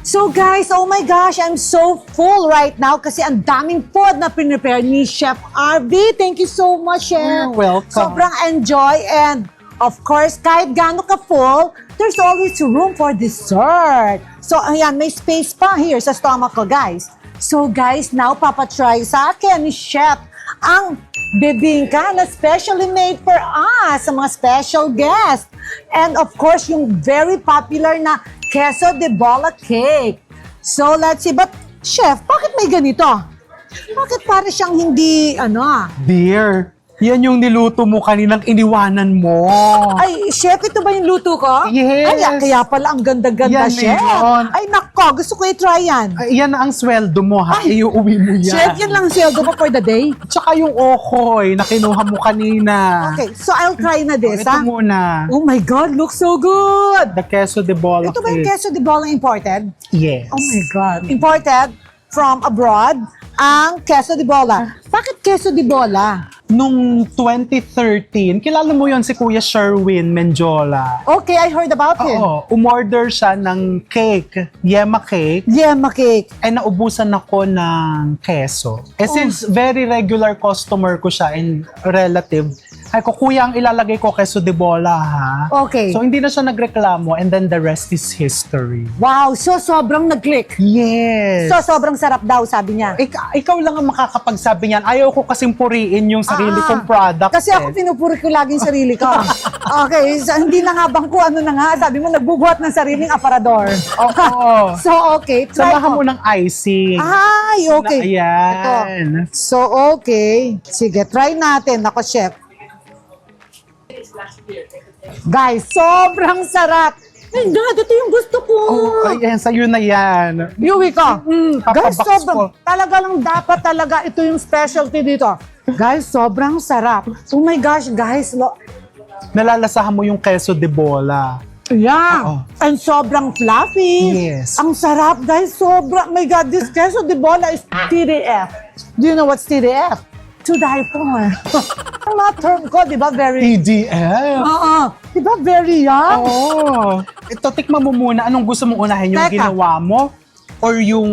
So guys, oh my gosh, I'm so full right now kasi ang daming food na prepare ni Chef RV. Thank you so much, Chef. You're welcome. Sobrang enjoy and of course, kahit gaano ka full, there's always room for dessert. So ayan, may space pa here sa stomach ko, guys. So guys, now papatry sa akin ni Chef ang bibingka na specially made for us, sa mga special guests. And of course, yung very popular na queso de bola cake. So let's see, but Chef, bakit may ganito? Bakit para siyang hindi, Dear, yan yung niluto mo kaninang iniwanan mo. Ay, Chef, ito ba yung luto ko? Yes. Ay, kaya pala ang ganda-ganda, Yan Chef. yun. Ay, nako, gusto ko i-try yan. Ay, yan na ang sweldo mo, ha? Iuwi mo yan. Chef, yan lang sweldo ko for the day. Tsaka yung okoy na kinuha mo kanina. Okay, so I'll try na this, Ito ha? muna. Oh my God, looks so good! The queso de bola Ito ba yung cake. queso de bola imported? Yes. Oh my God. Imported from abroad ang queso de bola. Bakit queso de bola? Nung 2013, kilala mo yon si Kuya Sherwin Menjola. Okay, I heard about him. Oo, umorder siya ng cake, yema cake, Yema cake. ay naubusan ako ng keso. Since very regular customer ko siya and relative, ay ko, kuya, ang ilalagay ko keso de bola, ha? Okay. So, hindi na siya nagreklamo and then the rest is history. Wow, so sobrang nag-click. Yes! So sobrang sarap daw, sabi niya. Ikaw lang ang makakapagsabi niyan. Ayaw ko kasing puriin yung sarili kong product. Kasi ako pinupuri ko lagi yung sarili ko. Okay, so hindi na nga bang kung ano na nga. Sabi mo, nagbubuhat ng sariling aparador. Oo. So, okay, try Samahan ko. mo ng icing. Ay, okay. Na, ayan. Ito. So, okay. Sige, try natin. Ako, Chef. Guys, sobrang sarap. Ay, God, ito yung gusto ko. Oh, ayan, sa'yo na yan. Yui ka. Guys, papabox sobrang, ko. talaga lang dapat talaga ito yung specialty dito. Guys, sobrang sarap. Oh my gosh, guys. Nalalasahan mo yung queso de bola. Yeah. Oo. And sobrang fluffy. Yes. Ang sarap, guys. Sobrang, my God, this queso de bola is TDF. Do you know what's TDF? To die for. Ang mga term ko, di ba, very... EDF. Oo. Di ba, very young? Oo. Ito, tikman mo muna. Anong gusto mong unahin? Yung Teka. ginawa mo? Or yung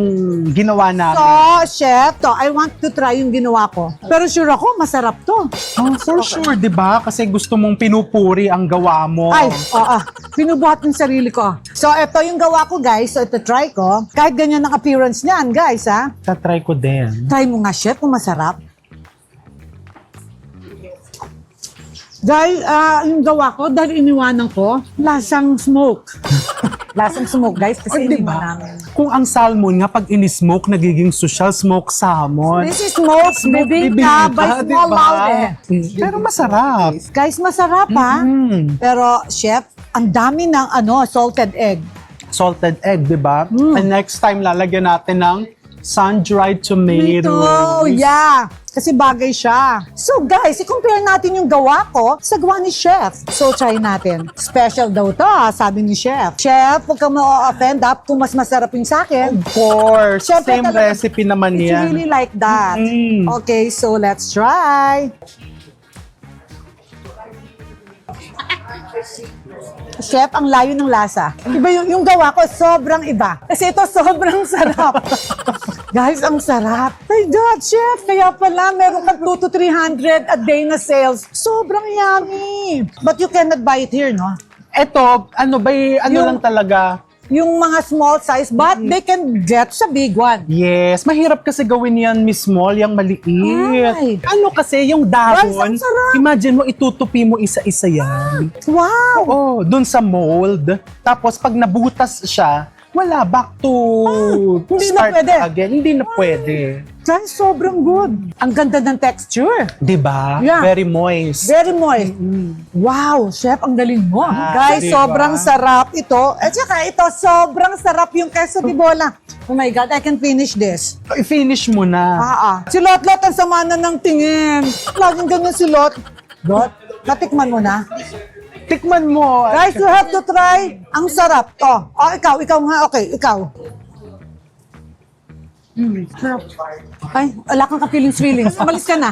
ginawa natin? So, Chef, to, I want to try yung ginawa ko. Pero sure ako, masarap to. Oh, for sure, di ba? Kasi gusto mong pinupuri ang gawa mo. Ay, oo. Pinubuhat ng sarili ko. So, ito yung gawa ko, guys. So, ito try ko. Kahit ganyan ang appearance niyan, guys, ha? Tatry ko din. Try mo nga, Chef, kung masarap. Dahil yung gawa ko, dahil iniwanan ko, lasang smoke. Lasang smoke, guys, kasi Di iniwan ba? namin. Kung ang salmon nga, pag in-smoke, nagiging social smoke salmon. This is smoked bibingka by di Small ba? Laude. Pero masarap. Guys, masarap ha. Pero, chef, ang dami ng salted egg. Salted egg, di ba? And next time, lalagyan natin ng sun-dried tomatoes. Yeah. Kasi bagay siya. So guys, i-compare natin yung gawa ko sa gawa ni Chef. So try natin. Special daw to, sabi ni Chef. Chef, huwag kang ma-offend kung mas masarap yung sa akin. Of course. Siyempre Same talaga, recipe naman It's yan. really like that. Okay, so let's try. Chef, ang layo ng lasa. Iba yung gawa ko, sobrang iba. Kasi ito, sobrang sarap. Guys, ang sarap. My God, Chef, kaya pala meron kang 200 to 300 a day na sales. Sobrang yummy. But you cannot buy it here, no? Ito, Yung- lang talaga. Yung mga small size, but they can get sa big one. Yes, mahirap kasi gawin yan, Miss Small, yung maliit. Ay. Ano kasi, yung Guys, dahon, ang sarap. imagine mo, itutupi mo isa-isa yan. Wow! Oo, dun sa mold. Tapos pag nabutas siya, wala, back to hindi na start pwede. again. Hindi na pwede. Guys, sobrang good. Ang ganda ng texture. Diba? Yeah. Very moist. Very moist. Wow, Chef, ang galing mo. Guys, diba? sobrang sarap ito. At saka ito, sobrang sarap yung queso de bola. Oh my God, I can finish this. I-finish mo na. Si Lot-Lot, ang sama na ng tingin. Laging ganyan si Lot. Lot, natikman mo na? Tikman mo. Guys, you have to try. Ang sarap. Ikaw nga. Okay, ikaw. Sarap. Ay, wala kang ka-feelings. Umalis ka na.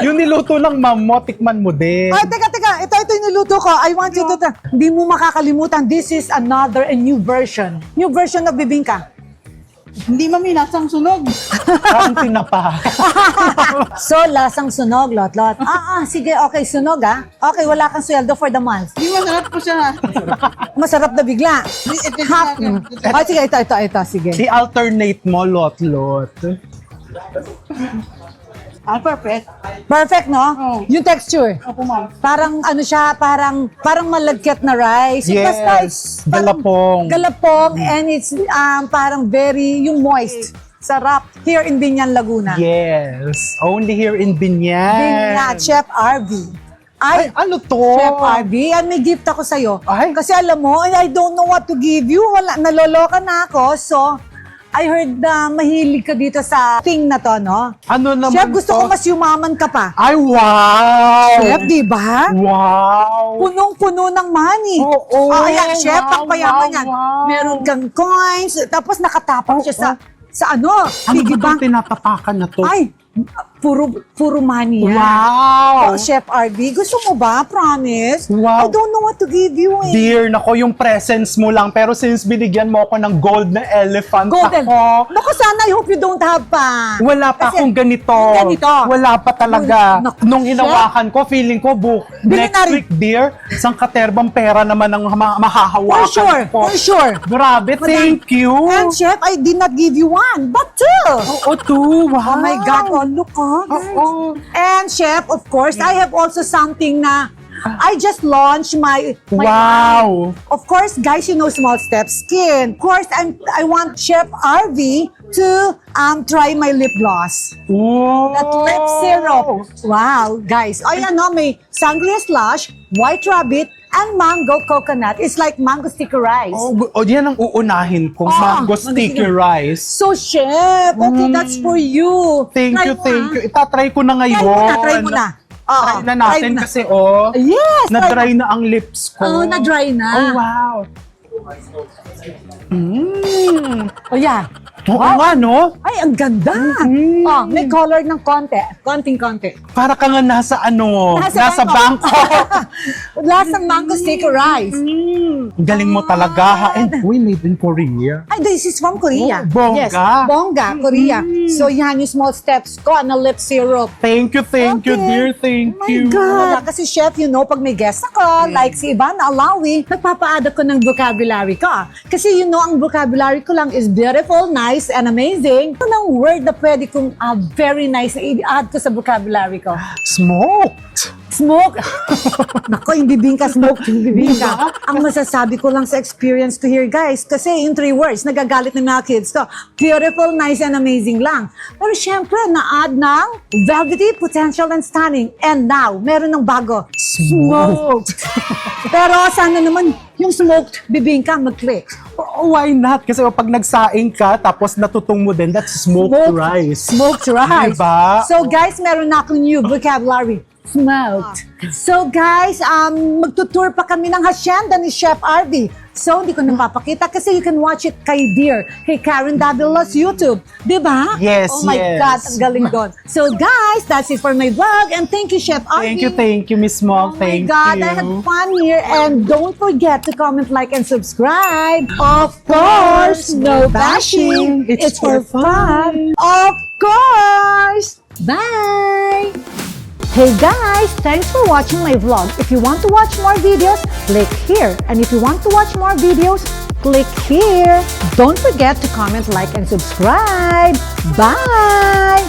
Yung niluto ng mom mo, tikman mo din. Ay, teka. Ito yung niluto ko. I want you to try. Hindi mo makakalimutan. This is another and new version. New version of bibingka. Hindi mami, lasang sunog. Ang tinapa. So, lasang sunog, Lot-Lot. Sige, okay, sunog Okay, wala kang sweldo for the month. Hindi masarap po siya. Masarap na bigla. Ito Half. Sige, ito, sige. I-alternate mo, lot-lot. Perfect. Perfect, no? Oh. Yung texture. Opo, ma'am. Parang parang malagkit na rice. Yes, Basta it's parang galapong. and it's parang yung moist. Sarap. Here in Binyan, Laguna. Yes. Only here in Binyan. Binyan, Chef RV. Ay, ano to? Chef RV, yan may gift ako sa'yo. Ay. Kasi alam mo, I don't know what to give you. Naloloka na ako. So, I heard na mahilig ka dito sa thing na to, no? Ano naman Chef, gusto to? ko mas yumaman ka pa. Ay, wow! Chef, di ba? Wow! Punong-puno ng money. Oo. Ayan, chef, Wow, ang payaman wow, yan. wow. Meron kang coins, tapos nakatapak siya sa Ano piggy ba bank. itong tinatapakan na to? Ay, puro money yan. Wow! Oh, Chef RB, gusto mo ba? Promise? I Wow. don't know what to give you eh. Dear, nako, yung presence mo lang. Pero since binigyan mo ako ng gold na elephant Golden. ako, Naku, sana I hope you don't have pa. wala pa Kasi- akong ganito. Ganito. Wala pa talaga. Naku, Nung hinawakan ko, feeling ko, next Binary. week, dear, isang katerbang pera naman ang mahahawakan ko. For sure. Grabe, thank you. And Chef, I did not give you one, but two. Oo, two. Wow. Oh my God, look guys. Oo. And Chef, of course, I have also something na I just launched my Wow. Of course, guys, you know Small Step Skin. Of course, I want Chef RV to try my lip gloss. Wow. That lip syrup. Wow, guys. Ayan no, may Sangria Slush, White Rabbit, and Mango Coconut. It's like mango sticky rice. Yan ang uunahin ko. Mango sticky rice. So, Chef, okay, that's for you. Thank Try you, mo, thank ah. you. Itatry ko na ngayon. Try mo na. Oo, Try na natin try mo na. kasi, Yes, na-dry na ang lips ko. Oh, na-dry na. Oh, wow. Oh, yeah. Oo nga, no? Ay, ang ganda. Oh, may color ng konti. Konting-konti. Para ka nga nasa Nasa Bangkok. Lasang mango sticky rice. Ang galing mo talaga, ha? And, made in Korea. Ay, this is from Korea. Oh, bongga. Yes, bongga, Korea. So, yan yung small steps ko na lip syrup. Thank you, dear. Thank Oh my you. God. Kasi chef, you know, pag may guest ako, like si Ivana Alawi, nagpapa-add ko ng vocabulary ko. Kasi you know, ang vocabulary ko lang is beautiful, nice, nice and amazing. Ano ang word na pwede kong very nice na i-add ko sa vocabulary ko? Smoked. Smoke. Nako, yung bibingka, smoke, yung bibingka. Ang masasabi ko lang sa experience ko here, guys, kasi yung 3 words, nagagalit ng mga kids ko. Beautiful, nice, and amazing lang. Pero syempre, na-add ng velvety, potential, and stunning. And now, meron ng bago. Smoked. Pero sana naman, yung smoked bibingka mag-click. Why not? Kasi pag nagsaing ka, tapos natutong mo din, that's smoked rice. Smoked rice. Diba? So guys, meron na akong new vocabulary. Smoked. So guys, magtutour pa kami ng hacienda ni Chef RV. So hindi ko napapakita kasi you can watch it kay Dear, kay Karen Davila's YouTube. Diba? Yes, Oh my yes. God, ang galing doon. So guys, that's it for my vlog and thank you, Chef RV. Thank you, Miss Smog. Oh my Thank God, you. I had fun here. And don't forget to comment, like, and subscribe. Of course, no bashing. It's for fun. Of course. Bye. Hey guys, thanks for watching my vlog. If you want to watch more videos, click here. And if you want to watch more videos, click here. Don't forget to comment, like, and subscribe. Bye.